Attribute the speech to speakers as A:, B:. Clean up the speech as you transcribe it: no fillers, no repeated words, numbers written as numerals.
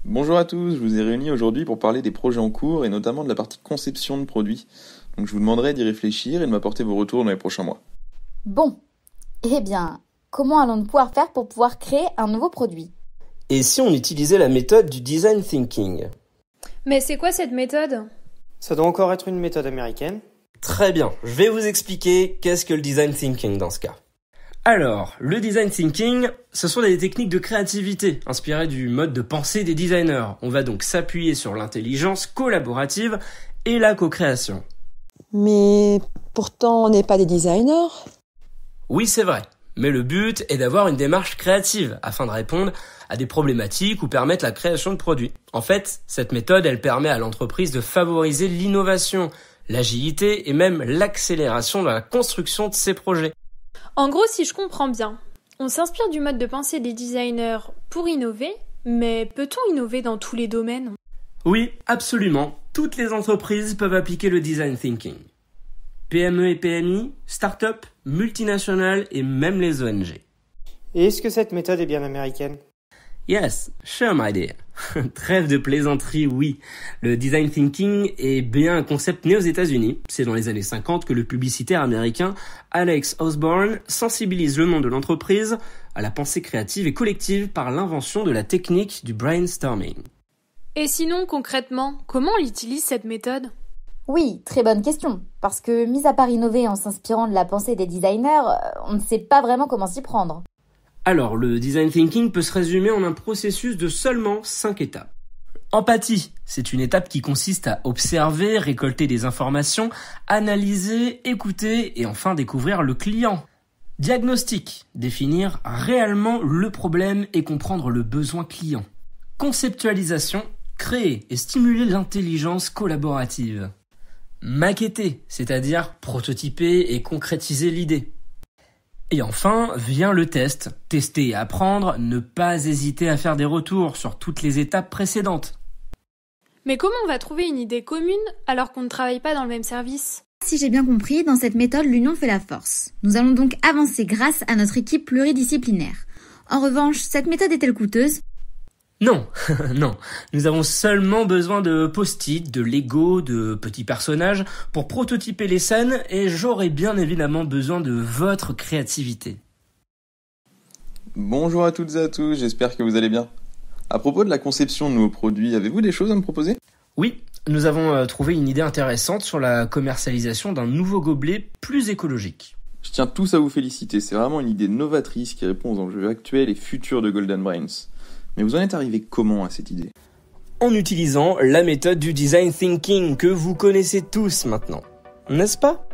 A: Bonjour à tous, je vous ai réunis aujourd'hui pour parler des projets en cours et notamment de la partie conception de produits. Donc je vous demanderai d'y réfléchir et de m'apporter vos retours dans les prochains mois.
B: Bon, eh bien, comment allons-nous pouvoir faire pour pouvoir créer un nouveau produit?
C: Et si on utilisait la méthode du design thinking?
D: Mais c'est quoi cette méthode?
E: Ça doit encore être une méthode américaine.
C: Très bien, je vais vous expliquer qu'est-ce que le design thinking dans ce cas. Alors, le design thinking, ce sont des techniques de créativité inspirées du mode de pensée des designers. On va donc s'appuyer sur l'intelligence collaborative et la co-création.
F: Mais pourtant, on n'est pas des designers.
C: Oui, c'est vrai, mais le but est d'avoir une démarche créative afin de répondre à des problématiques ou permettre la création de produits. En fait, cette méthode, elle permet à l'entreprise de favoriser l'innovation, l'agilité et même l'accélération dans la construction de ses projets.
D: En gros, si je comprends bien, on s'inspire du mode de pensée des designers pour innover, mais peut-on innover dans tous les domaines?
C: Oui, absolument. Toutes les entreprises peuvent appliquer le design thinking. PME et PMI, start-up, multinationales et même les ONG.
E: Et est-ce que cette méthode est bien américaine?
C: Yes, sure my dear. Trêve de plaisanterie, oui. Le design thinking est bien un concept né aux États-Unis. C'est dans les années 50 que le publicitaire américain Alex Osborne sensibilise le monde de l'entreprise à la pensée créative et collective par l'invention de la technique du brainstorming.
D: Et sinon, concrètement, comment on utilise cette méthode?
B: Oui, très bonne question. Parce que, mis à part innover en s'inspirant de la pensée des designers, on ne sait pas vraiment comment s'y prendre.
C: Alors, le design thinking peut se résumer en un processus de seulement 5 étapes. Empathie, c'est une étape qui consiste à observer, récolter des informations, analyser, écouter et enfin découvrir le client. Diagnostic, définir réellement le problème et comprendre le besoin client. Conceptualisation, créer et stimuler l'intelligence collaborative. Maqueter, c'est-à-dire prototyper et concrétiser l'idée. Et enfin, vient le test. Tester et apprendre, ne pas hésiter à faire des retours sur toutes les étapes précédentes.
D: Mais comment on va trouver une idée commune alors qu'on ne travaille pas dans le même service?
B: Si j'ai bien compris, dans cette méthode, l'union fait la force. Nous allons donc avancer grâce à notre équipe pluridisciplinaire. En revanche, cette méthode est-elle coûteuse?
C: Non, non. Nous avons seulement besoin de post-it, de Lego, de petits personnages pour prototyper les scènes et j'aurai bien évidemment besoin de votre créativité.
A: Bonjour à toutes et à tous, j'espère que vous allez bien. À propos de la conception de nos produits, avez-vous des choses à me proposer?
C: Oui, nous avons trouvé une idée intéressante sur la commercialisation d'un nouveau gobelet plus écologique.
A: Je tiens tous à vous féliciter, c'est vraiment une idée novatrice qui répond aux enjeux actuels et futurs de Golden Brains. Mais vous en êtes arrivé comment à cette idée?
C: En utilisant la méthode du design thinking que vous connaissez tous maintenant, n'est-ce pas?